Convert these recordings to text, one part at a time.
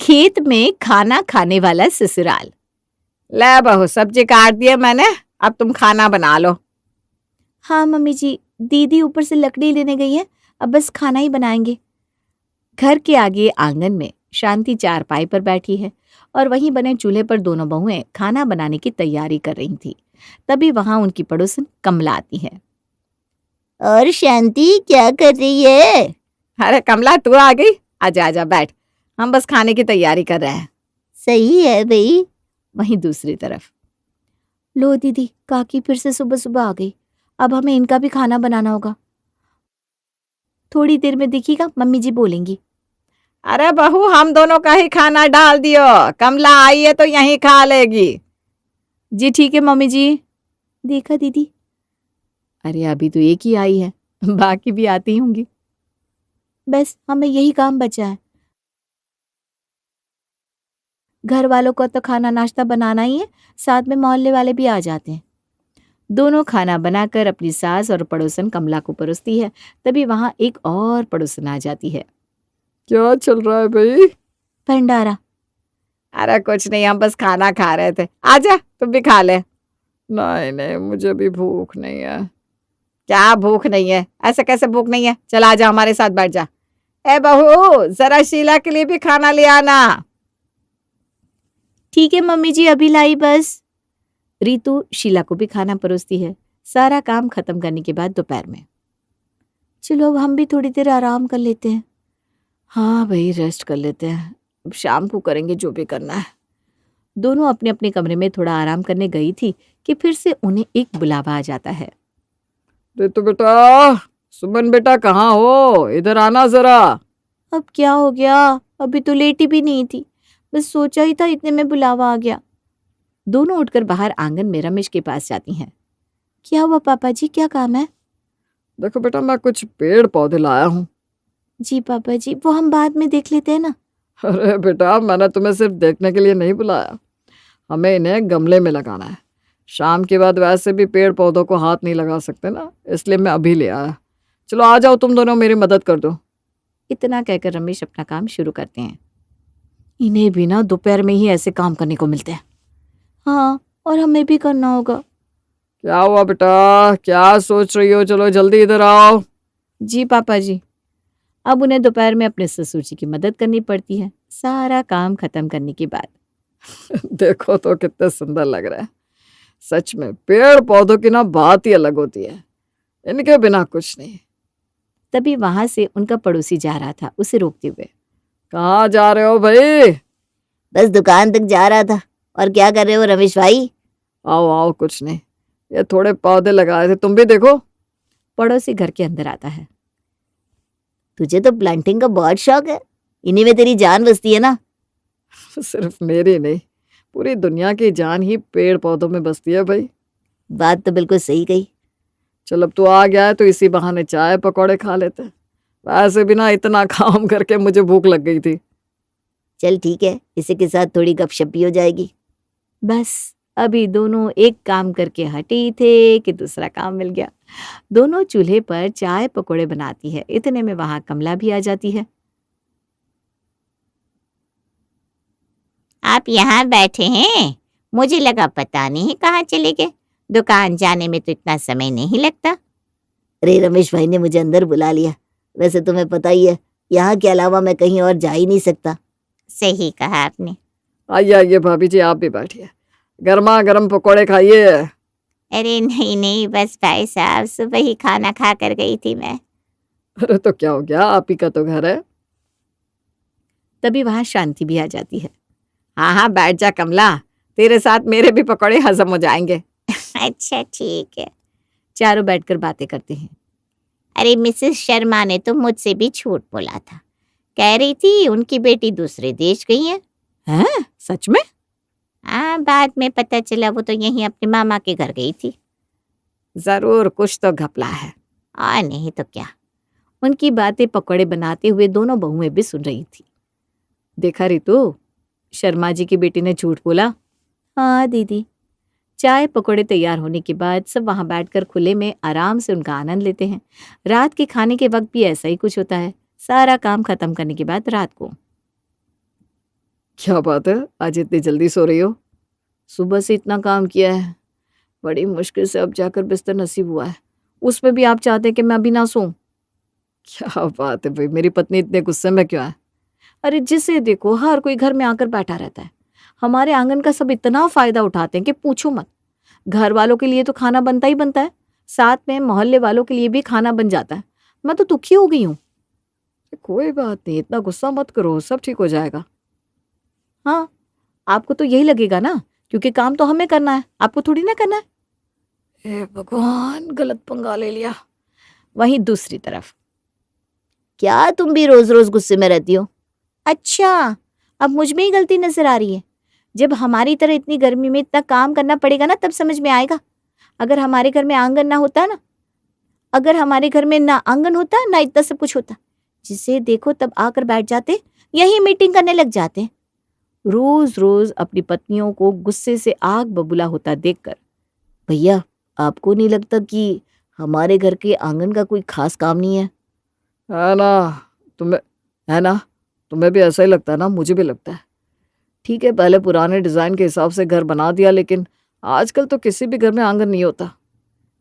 खेत में खाना खाने वाला ससुराल। ले बहू, सब्जी काट दिए मैंने, अब तुम खाना बना लो। हाँ मम्मी जी, दीदी ऊपर से लकड़ी लेने गई है, अब बस खाना ही बनाएंगे। घर के आगे आंगन में शांति चारपाई पर बैठी है और वहीं बने चूल्हे पर दोनों बहुएं खाना बनाने की तैयारी कर रही थी। तभी वहां उनकी पड़ोसन कमला आती है। और शांति क्या कर रही है? अरे कमला, तू आ गई? आजा आजा बैठ, हम बस खाने की तैयारी कर रहे हैं। सही है भाई। वहीं दूसरी तरफ, लो दीदी, काकी फिर से सुबह सुबह आ गई, अब हमें इनका भी खाना बनाना होगा। थोड़ी देर में देखिएगा, मम्मी जी बोलेंगी। अरे बहू, हम दोनों का ही खाना डाल दियो, कमला आई है तो यहीं खा लेगी। जी ठीक है मम्मी जी। देखा दीदी? अरे अभी तो एक ही आई है, बाकी भी आती होंगी। बस हमें यही काम बचा है, घर वालों को तो खाना नाश्ता बनाना ही है, साथ में मोहल्ले वाले भी आ जाते हैं। दोनों खाना बनाकर अपनी सास और पड़ोसन कमला को परोसती है। तभी वहां एक और पड़ोसन आ जाती है। क्या चल रहा है भाई? भंडारा। अरे कुछ नहीं, हम बस खाना खा रहे थे, आजा तुम भी खा ले। नहीं नहीं, मुझे भी भूख नहीं है। क्या भूख नहीं है? ऐसे कैसे भूख नहीं है? चल आजा हमारे साथ बैठ जा। ए बहू, जरा शीला के लिए भी खाना ले आना। ठीक है मम्मी जी, अभी लाई बस। रीतु शीला को भी खाना परोसती है। सारा काम खत्म करने के बाद दोपहर में, चलो अब हम भी थोड़ी देर आराम कर लेते हैं। हाँ भाई, रेस्ट कर लेते हैं, अब शाम को करेंगे जो भी करना है। दोनों अपने अपने कमरे में थोड़ा आराम करने गई थी कि फिर से उन्हें एक बुलावा आ जाता है। ऋतु बेटा, सुमन बेटा कहाँ हो? इधर आना जरा। अब क्या हो गया? अभी तो लेटी भी नहीं थी, बस सोचा ही था, इतने में बुलावा आ गया। दोनों उठकर बाहर आंगन में रमेश के पास जाती हैं। क्या हुआ पापा जी, क्या काम है? देखो बेटा, मैं कुछ पेड़ पौधे लाया हूँ। जी पापा जी, वो हम बाद में देख लेते हैं ना। अरे बेटा, मैंने तुम्हें सिर्फ देखने के लिए नहीं बुलाया, हमें इन्हें गमले में लगाना है। शाम के बाद वैसे भी पेड़ पौधों को हाथ नहीं लगा सकते ना, इसलिए मैं अभी ले आया। चलो आ जाओ, तुम दोनों मेरी मदद कर दो। इतना कहकर रमेश अपना काम शुरू करते हैं। इन्हें भी ना दोपहर में ही ऐसे काम करने को मिलते हैं। हाँ, और हमें भी करना होगा। क्या हुआ बेटा, क्या सोच रही हो? चलो जल्दी इधर आओ। जी पापा जी। अब उन्हें दोपहर में अपने ससुर जी की मदद करनी पड़ती है, सारा काम खत्म करने के बाद। देखो तो कितने सुंदर लग रहा है। सच में पेड़ पौधों की ना बात ही अलग होती है, इनके बिना कुछ नहीं। तभी वहां से उनका पड़ोसी जा रहा था, उसे रोकते हुए। कहाँ जा रहे हो भाई? बस दुकान तक जा रहा था। और क्या कर रहे हो रमेश भाई? आओ आओ, कुछ नहीं, ये थोड़े पौधे लगाए थे, तुम भी देखो। पड़ोसी घर के अंदर आता है। तुझे तो प्लांटिंग का बहुत शौक है, इन्हीं में तेरी जान बसती है ना। सिर्फ मेरी नहीं, पूरी दुनिया की जान ही पेड़ पौधों में बसती है भाई। बात तो बिल्कुल सही कही। चल अब तू आ गया है तो इसी बहाने चाय पकौड़े खा लेते। वैसे भी ना इतना काम करके मुझे भूख लग गई थी। चल ठीक है, इसी के साथ थोड़ी गपशप भी हो जाएगी। बस अभी दोनों एक काम करके हटे ही थे कि दूसरा काम मिल गया। दोनों चूल्हे पर चाय पकौड़े बनाती है, इतने में वहां कमला भी आ जाती है। आप यहाँ बैठे हैं? मुझे लगा पता नहीं कहाँ चले गए, दुकान जाने में तो इतना समय नहीं लगता। अरे रमेश भाई ने मुझे अंदर बुला लिया, वैसे तुम्हें पता ही है, यहाँ के अलावा मैं कहीं और जा ही नहीं सकता। सही कहा आपने। आइए आइए भाभी जी, आप भी बैठिए, गर्मा गर्म पकौड़े खाइए। अरे नहीं नहीं, बस भाई साहब, सुबह ही खाना खा कर गई थी मैं। अरे तो क्या हो गया, आप ही का तो घर है। तभी वहां शांति भी आ जाती है। हाँ हाँ बैठ जा कमला, तेरे साथ मेरे भी पकौड़े हजम हो जाएंगे। अच्छा ठीक है। चारों बैठकर बातें करते हैं। अरे मिसेस शर्मा ने तो मुझसे भी झूठ बोला था, कह रही थी उनकी बेटी दूसरे देश गई है। हैं? सच में? हाँ, बाद में पता चला वो तो यहीं अपने मामा के घर गई थी। जरूर कुछ तो घपला है। और नहीं तो क्या। उनकी बातें पकौड़े बनाते हुए दोनों बहुएं भी सुन रही थी। देखा रितु, शर्मा जी की बेटी ने झूठ बोला। हाँ दीदी। चाय पकौड़े तैयार होने के बाद सब वहां बैठकर खुले में आराम से उनका आनंद लेते हैं। रात के खाने के वक्त भी ऐसा ही कुछ होता है। सारा काम खत्म करने के बाद रात को क्या बात है, आज इतनी जल्दी सो रही हो? सुबह से इतना काम किया है, बड़ी मुश्किल से अब जाकर बिस्तर नसीब हुआ है, उसमें भी आप चाहते हैं कि मैं अभी ना सोऊं? क्या बात है भाई, मेरी पत्नी इतने गुस्से में क्यों है? अरे जिसे देखो हर कोई घर में आकर बैठा रहता है। हमारे आंगन का सब इतना फायदा उठाते हैं कि पूछो मत। घर वालों के लिए तो खाना बनता ही बनता है, साथ में मोहल्ले वालों के लिए भी खाना बन जाता है। मैं तो दुखी हो गई हूँ। कोई बात नहीं, इतना गुस्सा मत करो, सब ठीक हो जाएगा। हाँ, आपको तो यही लगेगा ना, क्योंकि काम तो हमें करना है, आपको थोड़ी ना करना है। हे भगवान, गलत पंगा ले लिया। वहीं दूसरी तरफ, क्या तुम भी रोज रोज गुस्से में रहती हो? अच्छा, अब मुझ में ही गलती नजर आ रही है। जब हमारी तरह इतनी गर्मी में इतना काम करना पड़ेगा ना, तब समझ में आएगा। अगर हमारे घर में आंगन ना होता ना, अगर हमारे घर में ना आंगन होता ना इतना सब कुछ होता, जिसे देखो तब आकर बैठ जाते, यही मीटिंग करने लग जाते। रोज रोज अपनी पत्नियों को गुस्से से आग बबूला होता देखकर, भैया, आपको नहीं लगता कि हमारे घर के आंगन का कोई खास काम नहीं है? है ना? तुम्हें है ना? तुम्हें भी ऐसा ही लगता है ना? मुझे भी लगता है। ठीक है, पहले पुराने डिजाइन के हिसाब से घर बना दिया, लेकिन आजकल तो किसी भी घर में आंगन नहीं होता।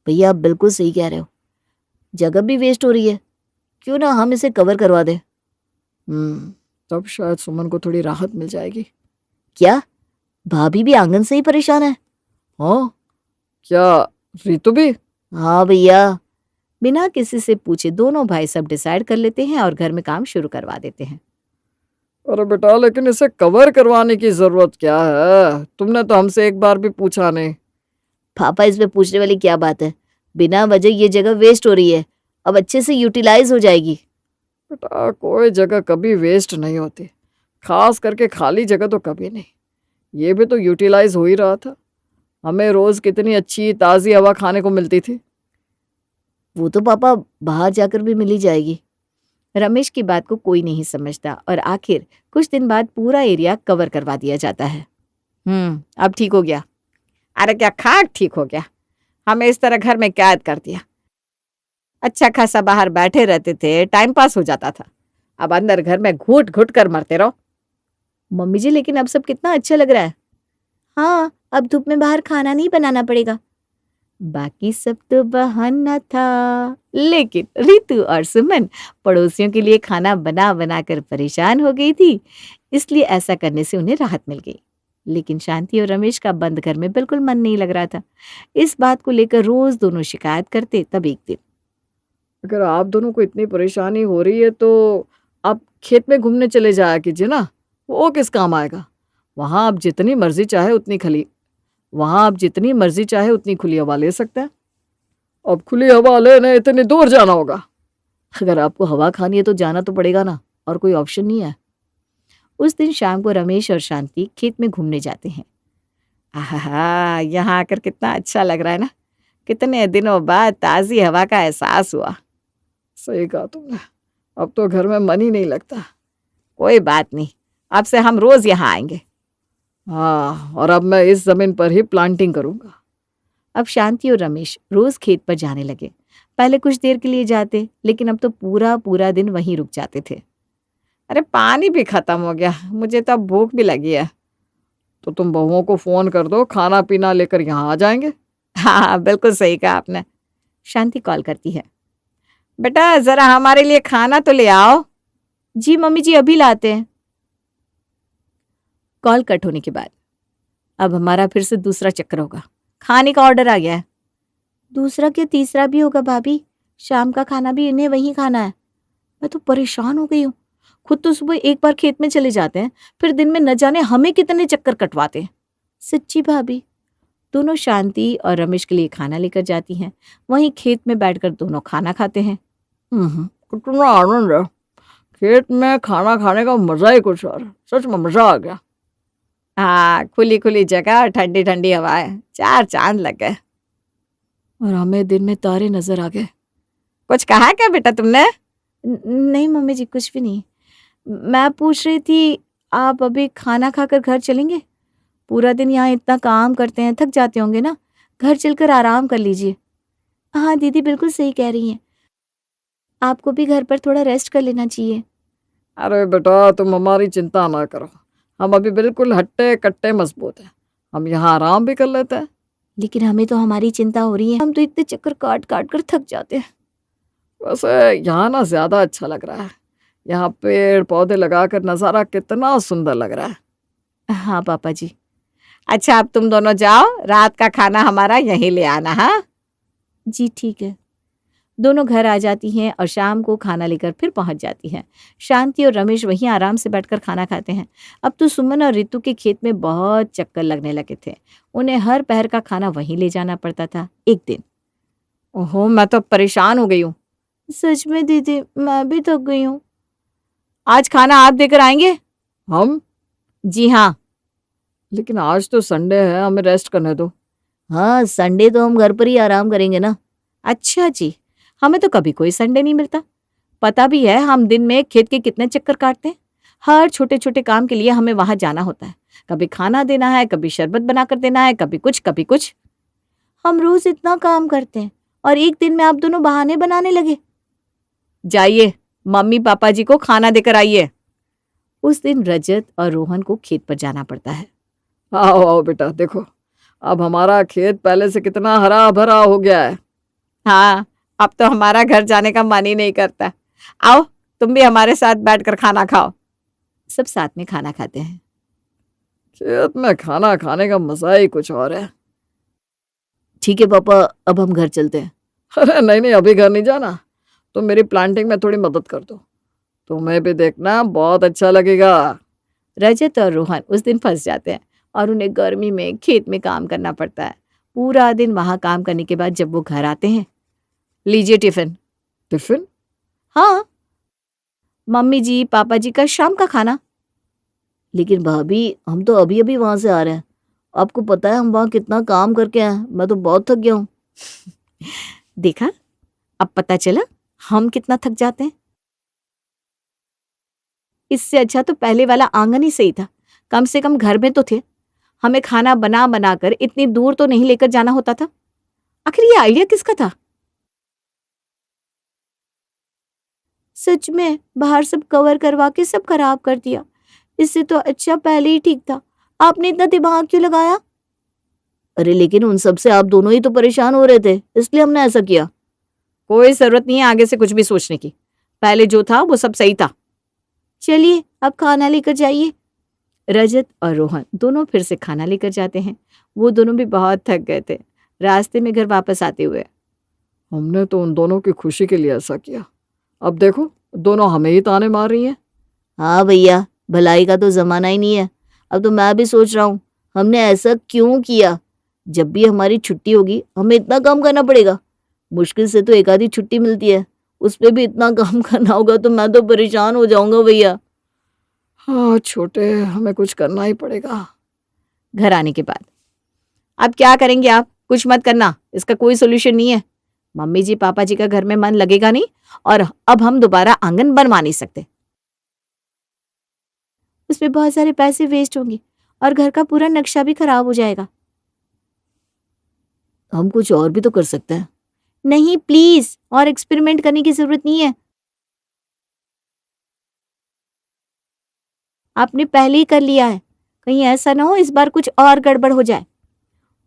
भैया, आप बिल्कुल सही कह रहे हो। जगह भी वेस्ट हो रही है, क्यों ना हम इसे कवर करवा दें? तब शायद सुमन को थोड़ी राहत मिल जाएगी। क्या भाभी भी आंगन से ही परेशान है? हाँ, क्या रितु भी? हाँ भैया। बिना किसी से पूछे दोनों भाई सब डिसाइड कर लेते हैं और घर में काम शुरू करवा देते हैं। अरे बेटा, लेकिन इसे कवर करवाने की जरूरत क्या है? तुमने तो हमसे एक बार भी पूछा नहीं। पापा, इसमें पूछने वाली क्या बात है? बिना वजह ये जगह वेस्ट हो रही है, अब अच्छे से यूटिलाइज हो जाएगी। बेटा, कोई जगह कभी वेस्ट नहीं होती, खास करके खाली जगह तो कभी नहीं। ये भी तो यूटिलाइज हो ही रहा था। हमें रोज कितनी अच्छी ताज़ी हवा खाने को मिलती थी। वो तो पापा बाहर जाकर भी मिली जाएगी। रमेश की बात को कोई नहीं समझता और आखिर कुछ दिन बाद पूरा एरिया कवर करवा दिया जाता है। अब ठीक हो गया। अरे क्या खाक ठीक हो गया, हमें इस तरह घर में कैद कर दिया। अच्छा खासा बाहर बैठे रहते थे, टाइम पास हो जाता था। अब अंदर घर में घुट घुट कर मरते रहो। मम्मी जी, लेकिन अब सब कितना अच्छा लग रहा है। हाँ, अब धूप में बाहर खाना नहीं बनाना पड़ेगा। बाकी सब तो बहाना था, लेकिन रितु और सुमन पड़ोसियों के लिए खाना बना बना कर परेशान हो गई थी, इसलिए ऐसा करने से उन्हें राहत मिल गई। लेकिन शांति और रमेश का बंद घर में बिल्कुल मन नहीं लग रहा था। इस बात को लेकर रोज दोनों शिकायत करते। तब एक दिन, अगर आप दोनों को इतनी परेशानी हो रही है तो आप खेत में घूमने चले जाया कीजिए ना, वो किस काम आएगा। वहां आप जितनी मर्जी चाहे उतनी खुली हवा ले सकते हैं। अब खुली हवा लेने इतनी दूर जाना होगा। अगर आपको हवा खानी है तो जाना तो पड़ेगा ना, और कोई ऑप्शन नहीं है। उस दिन शाम को रमेश और शांति खेत में घूमने जाते हैं। आहा, यहाँ आकर कितना अच्छा लग रहा है ना, कितने दिनों बाद ताज़ी हवा का एहसास हुआ। सही कहा तुमने, अब तो घर में मन ही नहीं लगता। कोई बात नहीं, अब से हम रोज यहाँ आएंगे। हाँ, और अब मैं इस जमीन पर ही प्लांटिंग करूंगा। अब शांति और रमेश रोज खेत पर जाने लगे। पहले कुछ देर के लिए जाते, लेकिन अब तो पूरा पूरा दिन वहीं रुक जाते थे। अरे पानी भी खत्म हो गया, मुझे तो अब भूख भी लगी है। तो तुम बहुओं को फोन कर दो, खाना पीना लेकर यहाँ आ जाएंगे। हाँ, बिल्कुल सही कहा आपने। शांति कॉल करती है, बेटा जरा हमारे लिए खाना तो ले आओ। जी मम्मी जी, अभी लाते हैं। कॉल कट होने के बाद अब हमारा फिर से दूसरा चक्कर होगा। खाने का ऑर्डर आ गया है। दूसरा क्या तीसरा भी होगा भाभी, शाम का खाना भी इन्हें वहीं खाना है। मैं तो परेशान हो गई हूँ। खुद तो सुबह एक बार खेत में चले जाते हैं, फिर दिन में न जाने हमें कितने चक्कर कटवाते हैं। सच्ची भाभी। दोनों शांति और रमेश के लिए खाना लेकर जाती हैं। वहीं खेत में बैठकर दोनों खाना खाते हैं। कितना आनंद है, खेत में खाना खाने का मजा ही कुछ और। सच में मजा आ गया। हाँ, खुली खुली जगह और ठंडी ठंडी हवाएं, चार चांद लग गए। और हमें दिन में तारे नजर आ गए। कुछ कहा क्या बेटा तुमने? नहीं मम्मी जी, कुछ भी नहीं। मैं पूछ रही थी, आप अभी खाना खाकर घर चलेंगे? पूरा दिन यहाँ इतना काम करते हैं, थक जाते होंगे ना, घर चलकर आराम कर लीजिए। हाँ दीदी, बिल्कुल सही कह रही हैं, आपको भी घर पर थोड़ा रेस्ट कर लेना चाहिए। अरे बेटा, तुम हमारी चिंता ना करो, हम अभी बिल्कुल हट्टे कट्टे मजबूत हैं। हम यहाँ आराम भी कर लेते हैं। लेकिन हमें तो हमारी चिंता हो रही है, हम तो इतने चक्कर काट काट कर थक जाते हैं। वैसे यहाँ ना ज्यादा अच्छा लग रहा है। यहाँ पेड़ पौधे लगाकर नजारा कितना सुंदर लग रहा है। हाँ पापा जी। अच्छा अब तुम दोनों जाओ, रात का खाना हमारा यहीं ले आना। हाँ जी ठीक है। दोनों घर आ जाती हैं और शाम को खाना लेकर फिर पहुंच जाती हैं। शांति और रमेश वहीं आराम से बैठकर खाना खाते हैं। अब तो सुमन और रितु के खेत में बहुत चक्कर लगने लगे थे। उन्हें हर पहर का खाना वहीं ले जाना पड़ता था। एक दिन, ओहो, मैं तो परेशान हो गई हूँ। सच में दीदी मैं भी थक गई हूँ। आज खाना आप देकर आएंगे? हम? जी हाँ। लेकिन आज तो संडे है, हमें रेस्ट करने दो। हाँ संडे तो हम घर पर ही आराम करेंगे ना। अच्छा जी, हमें तो कभी कोई संडे नहीं मिलता। पता भी है हम दिन में खेत के कितने चक्कर काटते हैं। हर छोटे छोटे काम के लिए हमें वहां जाना होता है। कभी खाना देना है, कभी शरबत बनाकर देना है, कभी कुछ कभी कुछ। हम रोज इतना काम करते हैं और एक दिन में आप दोनों बहाने बनाने लगे। जाइए, मम्मी पापा जी को खाना देकर आइए। उस दिन रजत और रोहन को खेत पर जाना पड़ता है। आओ आओ बेटा, देखो अब हमारा खेत पहले से कितना हरा भरा हो गया है। हाँ, अब तो हमारा घर जाने का मन ही नहीं करता। आओ तुम भी हमारे साथ बैठकर खाना खाओ। सब साथ में खाना खाते हैं। खेत में खाना खाने का मजा ही कुछ और है। ठीक है पापा, अब हम घर चलते हैं। अरे नहीं नहीं, अभी घर नहीं जाना। तुम मेरी प्लांटिंग में थोड़ी मदद कर दो, तुम्हें भी देखना बहुत अच्छा लगेगा। रजत और रोहन उस दिन फंस जाते हैं और उन्हें गर्मी में खेत में काम करना पड़ता है। पूरा दिन वहां काम करने के बाद जब वो घर आते हैं, लीजिए टिफिन। टिफिन? हाँ, मम्मी जी पापा जी का शाम का खाना। लेकिन भाभी हम तो अभी अभी वहां से आ रहे हैं। आपको पता है हम वहां कितना काम करके आए हैं। मैं तो बहुत थक गया हूँ। देखा, अब पता चला हम कितना थक जाते हैं। इससे अच्छा तो पहले वाला आंगन ही सही था। कम से कम घर में तो थे। हमें खाना बना बना कर इतनी दूर तो नहीं लेकर जाना होता था। आखिर ये आइडिया किसका था? सच में बाहर सब कवर करवा के सब खराब कर दिया। इससे तो अच्छा पहले ही ठीक था। आपने इतना दिमाग क्यों लगाया? अरे लेकिन उन सब से आप दोनों ही तो परेशान हो रहे थे, इसलिए हमने ऐसा किया। कोई जरूरत नहीं है आगे से कुछ भी सोचने की। पहले जो था वो सब सही था। चलिए अब खाना लेकर जाइए। रजत और रोहन दोनों फिर से खाना लेकर जाते हैं। वो दोनों भी बहुत थक गए थे। रास्ते में घर वापस आते हुए, हमने तो उन दोनों की खुशी के लिए ऐसा किया, अब देखो दोनों हमें ही ताने मार रही हैं। हाँ भैया, भलाई का तो जमाना ही नहीं है। अब तो मैं भी सोच रहा हूँ हमने ऐसा क्यों किया। जब भी हमारी छुट्टी होगी हमें इतना काम करना पड़ेगा। मुश्किल से तो एक आधी छुट्टी मिलती है, उस पे भी इतना काम करना होगा तो मैं तो परेशान हो जाऊंगा भैया। हाँ छोटे, हमें कुछ करना ही पड़ेगा। घर आने के बाद, अब क्या करेंगे आप? कुछ मत करना, इसका कोई सोल्यूशन नहीं है। मम्मी जी पापा जी का घर में मन लगेगा नहीं और अब हम दोबारा आंगन बनवा नहीं सकते। उसमें बहुत सारे पैसे वेस्ट होंगे और घर का पूरा नक्शा भी खराब हो जाएगा। हम कुछ और भी तो कर सकते हैं। नहीं प्लीज, और एक्सपेरिमेंट करने की जरूरत नहीं है। आपने पहले ही कर लिया है, कहीं ऐसा ना हो इस बार कुछ और गड़बड़ हो जाए।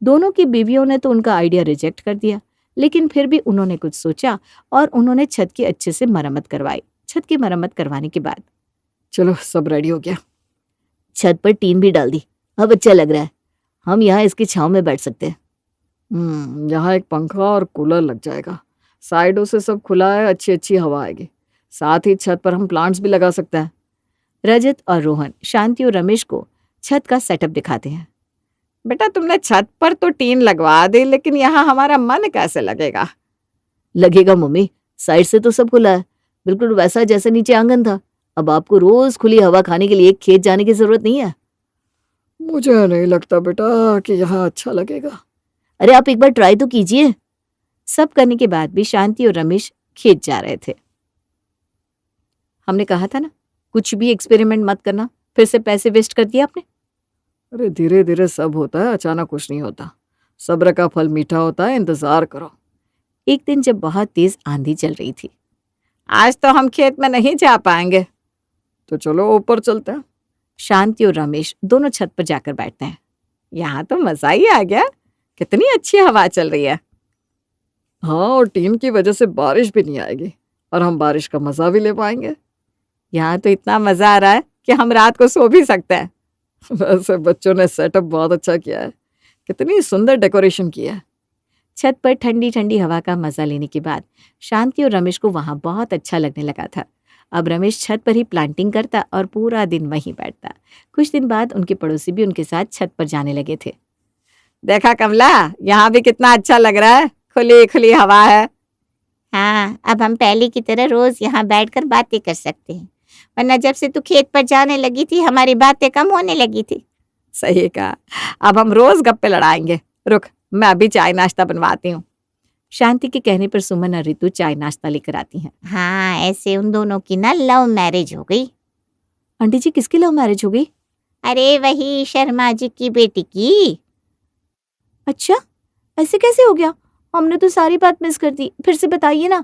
दोनों की बीवियों ने तो उनका आइडिया रिजेक्ट कर दिया, लेकिन फिर भी उन्होंने कुछ सोचा और उन्होंने छत की अच्छे से मरम्मत करवाई। छत की मरम्मत करवाने के बाद चलो सब रेडी हो गया। छत पर टीन भी डाल दी, अब अच्छा लग रहा है। हम यहाँ इसकी छांव में बैठ सकते हैं। यहाँ एक पंखा और कूलर लग जाएगा। साइडों से सब खुला है, अच्छी अच्छी हवा आएगी। साथ ही छत पर हम प्लांट्स भी लगा सकते हैं। रजत और रोहन शांति और रमेश को छत का सेटअप दिखाते हैं। बेटा तुमने छत पर तो टीन लगवा दी, लेकिन यहाँ हमारा मन कैसे लगेगा? लगेगा मम्मी, साइड से तो सब खुला है, बिल्कुल वैसा जैसे नीचे आंगन था। अब आपको रोज खुली हवा खाने के लिए खेत जाने की जरूरत नहीं है। मुझे नहीं लगता बेटा कि यहाँ अच्छा लगेगा। अरे आप एक बार ट्राई तो कीजिए। सब करने के बाद भी शांति और रमेश खेत जा रहे थे। हमने कहा था ना, कुछ भी एक्सपेरिमेंट मत करना। फिर से पैसे वेस्ट कर दिया आपने। अरे धीरे धीरे सब होता है, अचानक कुछ नहीं होता। सब्र का फल मीठा होता है, इंतजार करो। एक दिन जब बहुत तेज आंधी चल रही थी, आज तो हम खेत में नहीं जा पाएंगे। तो चलो ऊपर चलते हैं। शांति और रमेश दोनों छत पर जाकर बैठते हैं। यहाँ तो मजा ही आ गया, कितनी अच्छी हवा चल रही है। हाँ, और टीन की वजह से बारिश भी नहीं आएगी और हम बारिश का मजा भी ले पाएंगे। यहाँ तो इतना मजा आ रहा है कि हम रात को सो भी सकते हैं। वैसे बच्चों ने सेटअप बहुत अच्छा किया है, कितनी सुंदर डेकोरेशन किया है। छत पर ठंडी ठंडी हवा का मजा लेने के बाद शांति और रमेश को वहां बहुत अच्छा लगने लगा था। अब रमेश छत पर ही प्लांटिंग करता और पूरा दिन वहीं बैठता। कुछ दिन बाद उनके पड़ोसी भी उनके साथ छत पर जाने लगे थे। देखा कमला, यहाँ भी कितना अच्छा लग रहा है, खुली खुली हवा है। हाँ, अब हम पहले की तरह रोज यहाँ बैठकर बातें कर सकते हैं, वरना जब से तू खेत पर जाने लगी थी हमारी बातें कम होने लगी थी। सही कहा, अब हम रोज गप्पे लड़ाएंगे। रुक, मैं अभी चाय नाश्ता बनवाती हूँ। शांति के कहने पर सुमन और रितु चाय नाश्ता लेकर आती हैं। हाँ, ऐसे उन दोनों की ना लव मैरिज हो गई। आंटी जी, किसकी लव मैरिज हो गई? अरे वही शर्मा जी की बेटी की। अच्छा, ऐसे कैसे हो गया? हमने तो सारी बात मिस कर दी, फिर से बताइए ना।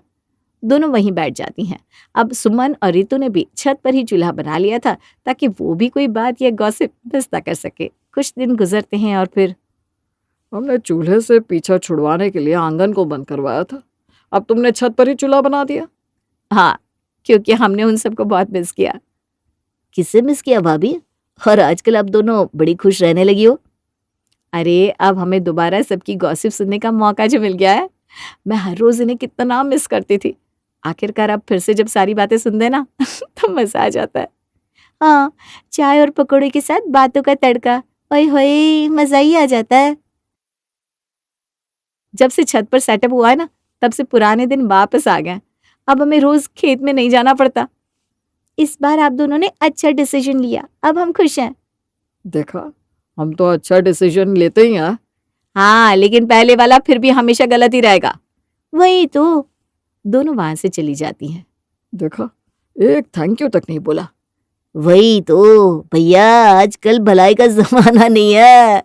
दोनों वहीं बैठ जाती हैं। अब सुमन और रितु ने भी छत पर ही चूल्हा बना लिया था ताकि वो भी कोई बात या गॉसिप मिस ना कर सके। कुछ दिन गुजरते हैं और फिर हमने चूल्हे से पीछा छुड़वाने के लिए आंगन को बंद करवाया था, अब तुमने छत पर ही चूल्हा बना दिया। हाँ, क्योंकि हमने उन सबको बहुत मिस किया। किससे मिस किया भाभी? और आजकल आप दोनों बड़ी खुश रहने लगी हो। अरे, अब हमें दोबारा सबकी गॉसिप सुनने का मौका जो मिल गया है। मैं हर रोज इन्हें कितना मिस करती थी, आखिरकार अब फिर से जब सारी बातें सुन देना तो मजा आ जाता है। हाँ, चाय और पकौड़े के साथ बातों का तड़का, ओए होए, मजा ही आ जाता है। जब से छत पर सेटअप हुआ है ना, तब से पुराने दिन वापस आ गए। अब हमें रोज खेत में नहीं जाना पड़ता। इस बार आप दोनों ने अच्छा डिसीजन लिया, अब हम खुश हैं। देखा, हम तो अच्छा डिसीजन लेते ही हैं। हाँ, लेकिन पहले वाला फिर भी हमेशा गलत ही रहेगा। वही तो। दोनों वहां से चली जाती हैं। देखा, एक थैंक यू तक नहीं बोला। वही तो भैया, आजकल भलाई का जमाना नहीं है।